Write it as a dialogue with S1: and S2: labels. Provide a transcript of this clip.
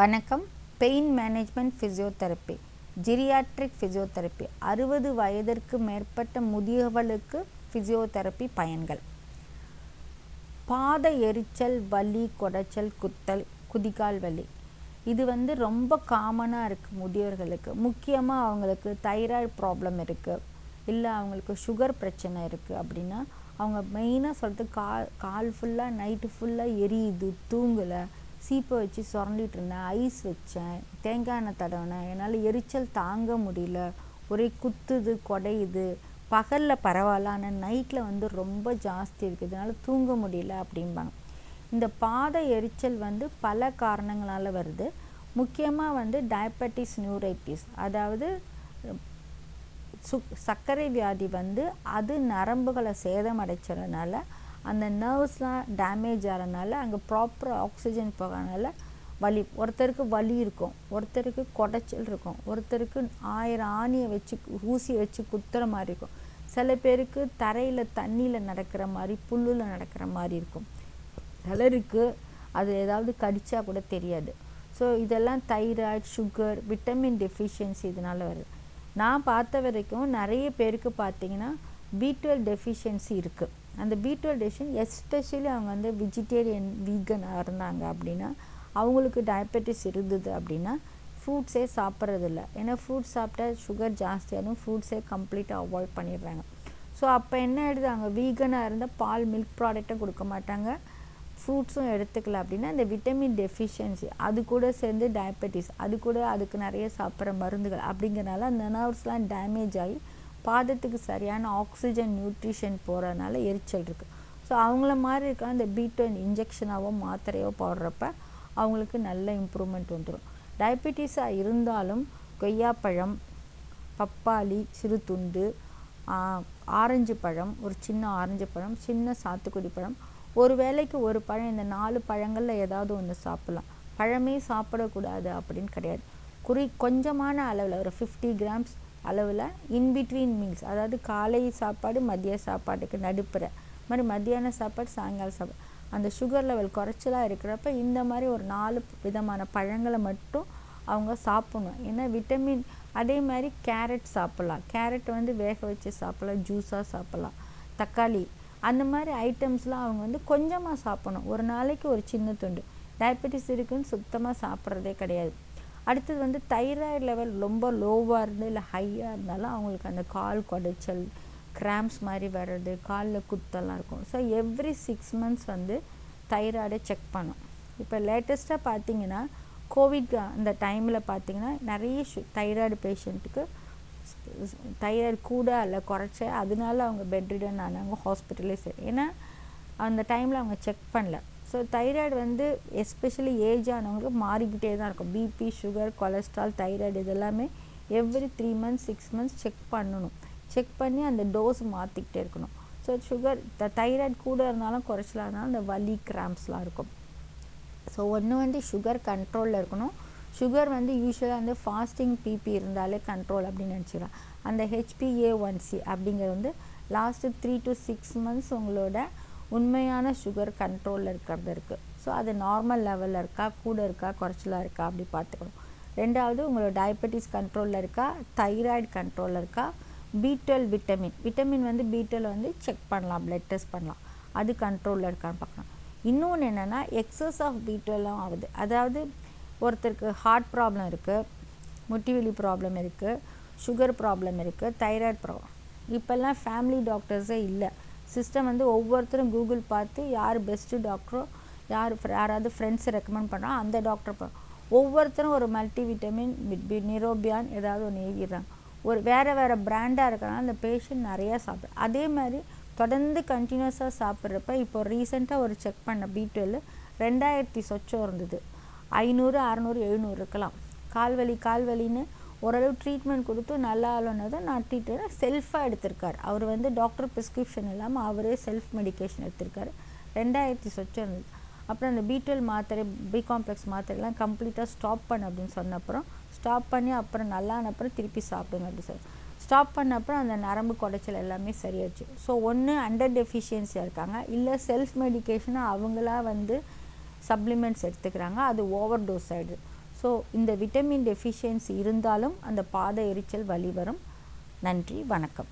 S1: வணக்கம். Pain management physiotherapy, ஜிரியாட்ரிக் physiotherapy, 60 வயதிற்கு மேற்பட்ட முதியவர்களுக்கு ஃபிசியோதெரப்பி பயன்கள். பாத எரிச்சல், வலி, கொடைச்சல், குத்தல், குதிகால் வலி, இது ரொம்ப காமனாக இருக்குது முதியவர்களுக்கு. முக்கியமாக அவங்களுக்கு தைராய்டு ப்ராப்ளம் இருக்குது, இல்லை அவங்களுக்கு சுகர் பிரச்சனை இருக்குது அப்படின்னா அவங்க மெயினாக சொல்கிறது கால் ஃபுல்லாக நைட்டு ஃபுல்லாக எரியுது, தூங்கலை, சீப்பை வச்சு சுரண்டிட்டு இருந்தேன், ஐஸ் வச்சேன், தேங்காய் எண்ணெய் தடவினேன், என்னால் எரிச்சல் தாங்க முடியல, ஒரே குத்துது, கொடையுது, பகலில் பரவாயில்ல ஆனால் நைட்டில் ரொம்ப ஜாஸ்தி இருக்குது, இதனால் தூங்க முடியல அப்படிம்பாங்க. இந்த பாத எரிச்சல் பல காரணங்களால் வருது. முக்கியமாக டயபெட்டிஸ் நியூரைட்டிஸ், அதாவது சர்க்கரை வியாதி அது நரம்புகளை சேதமடைச்சதுனால அந்த நர்வ்ஸ்லாம் டேமேஜ் ஆகிறதுனால அங்கே ப்ராப்பர் ஆக்சிஜன் போகிறதுனால வலி. ஒருத்தருக்கு வலி இருக்கும், ஒருத்தருக்கு கொடைச்சல் இருக்கும், ஒருத்தருக்கு 1000 ஆணியை வச்சு ஊசியை வச்சு குத்துற மாதிரி இருக்கும், சில பேருக்கு தரையில் தண்ணியில் நடக்கிற மாதிரி புல்லில் நடக்கிற மாதிரி இருக்கும், சிலருக்கு அது ஏதாவது கடிச்சா கூட தெரியாது. ஸோ இதெல்லாம் தைராய்டு, சுகர், விட்டமின் டெஃபிஷியன்சி இதனால் வருது. நான் பார்த்த வரைக்கும் நிறைய பேருக்கு பார்த்திங்கன்னா B12 டெஃபிஷியன்சி இருக்குது. அந்த B12 டெஃபிஷியன் எஸ்பெஷலி அவங்க வெஜிடேரியன், வீகனாக இருந்தாங்க அப்படின்னா, அவங்களுக்கு டயபெட்டிஸ் இருந்தது அப்படின்னா ஃப்ரூட்ஸே சாப்பிட்றதில்ல. ஏன்னா ஃப்ரூட்ஸ் சாப்பிட்டா சுகர் ஜாஸ்தியாகும், ஃப்ரூட்ஸே கம்ப்ளீட்டாக அவாய்ட் பண்ணிடுறாங்க. ஸோ அப்போ என்ன ஆகிடுது, அவங்க வீகனாக இருந்தால் பால், மில்க் ப்ராடக்ட்டும் கொடுக்க மாட்டாங்க, ஃப்ரூட்ஸும் எடுத்துக்கல அப்படின்னா இந்த விட்டமின் டெஃபிஷியன்சி அது கூட சேர்ந்து டயபெட்டிஸ், அது கூட அதுக்கு நிறைய சாப்பிட்ற மருந்துகள் அப்படிங்கிறனால அந்த நர்வ்ஸ்லாம் டேமேஜ் ஆகி பாதத்துக்கு சரியான ஆக்சிஜன் நியூட்ரிஷன் போகிறதுனால எரிச்சல் இருக்குது. ஸோ அவங்கள மாதிரி இருக்க அந்த B12 இன்ஜெக்ஷனாவோ மாத்திரையோ போடுறப்ப அவங்களுக்கு நல்ல இம்ப்ரூவ்மெண்ட் வந்துடும். டயபெட்டிஸாக இருந்தாலும் கொய்யாப்பழம், பப்பாளி, சிறு துண்டு, ஆரஞ்சு பழம், ஒரு சின்ன ஆரஞ்சு பழம், சின்ன சாத்துக்குடி பழம், ஒரு வேளைக்கு ஒரு பழம், இந்த 4 பழங்களில் ஏதாவது ஒன்று சாப்பிட்லாம். பழமே சாப்பிடக்கூடாது அப்படின்னு கிடையாது. கொஞ்சமான அளவில் ஒரு 50 கிராம்ஸ் அளவில் இன்பிட்வீன் மீல்ஸ், அதாவது காலை சாப்பாடு மதிய சாப்பாட்டுக்கு நடுப்புற மாதிரி மத்தியான சாப்பாடு, சாயங்கால சாப்பாடு, அந்த சுகர் லெவல் குறைச்சலாக இருக்கிறப்ப இந்த மாதிரி ஒரு 4 விதமான பழங்களை மட்டும் அவங்க சாப்பிடணும். ஏன்னா விட்டமின். அதே மாதிரி கேரட் சாப்பிட்லாம், கேரட் வேக வச்சு சாப்பிட்லாம், ஜூஸாக சாப்பிட்லாம், தக்காளி, அந்த மாதிரி ஐட்டம்ஸ்லாம் அவங்க கொஞ்சமாக சாப்பிடணும். ஒரு நாளைக்கு ஒரு சின்ன துண்டு. டயபெட்டிஸ் இருக்குன்னு சுத்தமாக சாப்பிட்றதே கிடையாது. அடுத்தது தைராய்டு லெவல் ரொம்ப லோவாக இருந்து இல்லை ஹையாக இருந்தாலும் அவங்களுக்கு அந்த கால் கொடைச்சல், கிராம்ஸ் மாதிரி வர்றது, காலில் குத்தெல்லாம் இருக்கும். ஸோ எவ்ரி 6 months தைராய்டை செக் பண்ணும். இப்போ லேட்டஸ்ட்டாக பார்த்தீங்கன்னா கோவிட் அந்த டைமில் பார்த்தீங்கன்னா நிறைய தைராய்டு பேஷண்ட்டுக்கு தைராய்டு கூட இல்லை குறைச்ச, அதனால அவங்க பெட்ரிடன் ஆனாங்க, ஹாஸ்பிட்டலே சரி. ஏன்னா அந்த டைமில் அவங்க செக் பண்ணல. ஸோ தைராய்டு எஸ்பெஷலி ஏஜ் ஆனவங்களுக்கு மாறிக்கிட்டே தான் இருக்கும். பிபி, சுகர், கொலஸ்ட்ரால், தைராய்டு இதெல்லாமே எவ்ரி 3 months 6 months செக் பண்ணணும். செக் பண்ணி அந்த டோஸ் மாற்றிக்கிட்டே இருக்கணும். ஸோ சுகர், தைராய்டு கூட இருந்தாலும் குறைச்சலாக இருந்தாலும் அந்த வலி, கிராம்ஸ்லாம் இருக்கும். ஸோ ஒன்று சுகர் கண்ட்ரோலில் இருக்கணும். சுகர் யூஸ்வலாக ஃபாஸ்டிங் பிபி இருந்தாலே கண்ட்ரோல் அப்படின்னு நினச்சிக்கலாம். அந்த HbA1c அப்படிங்கிறது லாஸ்ட்டு 3 to 6 months உங்களோட உண்மையான சுகர் கண்ட்ரோலில் இருக்கிறது இருக்குது. ஸோ அது நார்மல் லெவலில் இருக்கா, கூட இருக்கா, குறைச்சலாக இருக்கா அப்படி பார்த்துக்கணும். ரெண்டாவது உங்களோட டயபெட்டிஸ் கண்ட்ரோலில் இருக்கா, தைராய்டு கண்ட்ரோலில் இருக்கா, B12 விட்டமின் B12 செக் பண்ணலாம், பிளட் டெஸ்ட் பண்ணலாம், அது கண்ட்ரோலில் இருக்கான்னு பார்க்கலாம். இன்னொன்று என்னென்னா எக்ஸஸ் ஆஃப் B12 ஆகுது. அதாவது ஒருத்தருக்கு ஹார்ட் ப்ராப்ளம் இருக்குது, முட்டிவலி ப்ராப்ளம் இருக்குது, சுகர் ப்ராப்ளம் இருக்குது, தைராய்டு ப்ராப்ளம். இப்போல்லாம் ஃபேமிலி டாக்டர்ஸே இல்லை. சிஸ்டம் ஒவ்வொருத்தரும் கூகுள் பார்த்து யார் பெஸ்ட்டு டாக்டரோ, யாராவது ஃப்ரெண்ட்ஸை ரெக்கமெண்ட் பண்ணுறோம் அந்த டாக்டர் ஒவ்வொருத்தரும் ஒரு மல்டி விட்டமின், நிரோபியான் ஏதாவது ஒன்று எழுதிடுறாங்க. ஒரு வேறு பிராண்டாக இருக்கிறனால அந்த பேஷண்ட் நிறையா சாப்பிட்ற. அதே மாதிரி தொடர்ந்து கண்டினியூஸாக சாப்பிட்றப்ப இப்போ ரீசெண்டாக ஒரு செக் பண்ண B12 2000 சொச்சம் இருந்தது. 500, 600, 700 இருக்கலாம். கால்வலின்னு ஓரளவு ட்ரீட்மெண்ட் கொடுத்து நல்லா ஆளுனதை நான் ட்ரீட்மெண்ட் செல்ஃபாக எடுத்திருக்காரு. அவர் டாக்டர் ப்ரிஸ்கிரிப்ஷன் இல்லாமல் அவரே செல்ஃப் மெடிக்கேஷன் எடுத்திருக்காரு. 2000 சொச்சம் இருந்தது. அப்புறம் அந்த B12 மாத்திரை, பி காம்ப்ளெக்ஸ் மாத்திரைலாம் கம்ப்ளீட்டாக ஸ்டாப் பண்ண அப்படின்னு சொன்ன அப்புறம் ஸ்டாப் பண்ணி அப்புறம் நல்லான அப்புறம் திருப்பி சாப்பிடுங்க அப்படி சொல்லி ஸ்டாப் பண்ண அப்புறம் அந்த நரம்பு குடைச்சல் எல்லாமே சரியாச்சு. ஸோ ஒன்று அண்டர் டெஃபிஷியன்சியாக இருக்காங்க, இல்லை செல்ஃப் மெடிக்கேஷனாக அவங்களா சப்ளிமெண்ட்ஸ் எடுத்துக்கிறாங்க, அது ஓவர் டோஸ் ஆகிடுது. ஸோ இந்த விட்டமின் டெஃபிஷியன்சி இருந்தாலும் அந்த பாத எரிச்சல் வலி வரும். நன்றி, வணக்கம்.